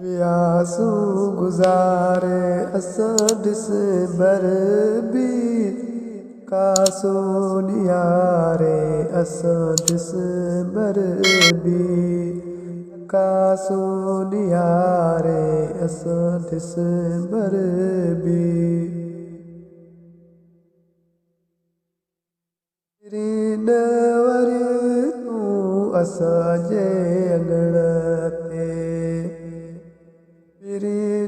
आंसू गुज़ारे असां डिसंबर बि कासो नियारे असां डिसंबर बि कासो नियारे असां डिसंबर बि न वरी तूं असांजे अंगण ते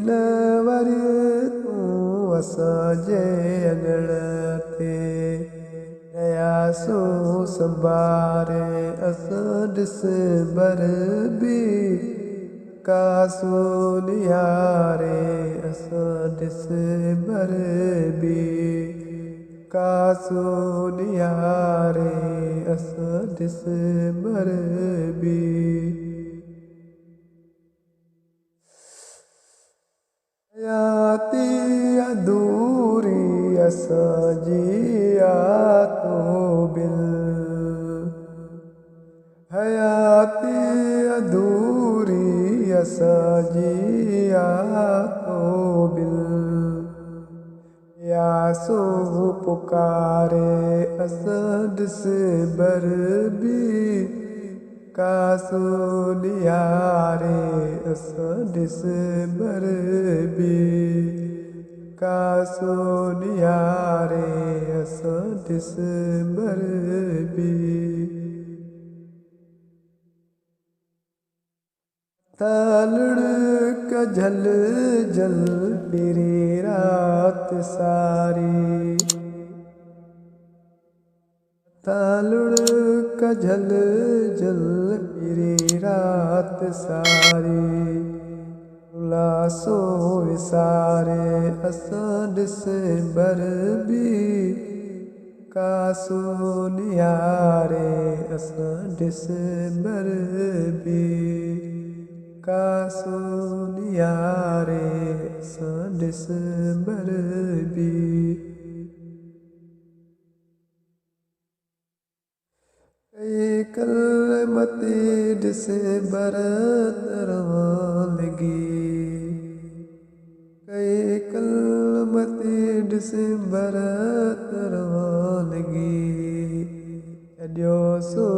न वरी तूं असांजे अंगण ते नयासूं संभारे असां डिसंबर बि कासो नियारे असां डिसंबर बि कासो नियारे असां डिसंबर बि हयाती अधूरी असांजी आतो बिल हयाती अधूरी असांजी आतो बिल यासो पुकारे असां डिसंबर बि कासो नियारे असां डिसंबर बि कासो नियारे असां डिसंबर बि लुढ़क झल झल फिरी रात सारी लुढ़क झल झल फिरी रात सारी उल्लासो विसारे असां डिसंबर बि कासो नियारे असां डिसंबर बि कासो नियारे असां डिसंबर बि कई कलमती डिसंबर तरह लगी कई कलमती डिसंबर तरह लगी अॼो सो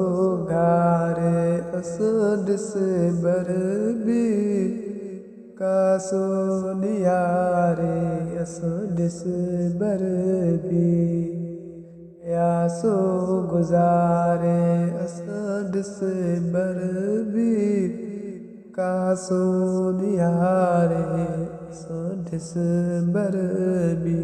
घारे असां डिसंबर बि कासो नियारे असां डिसंबर बि यासो गुज़ारे असां डिसंबर बि कासो नियारे असां डिसंबर बि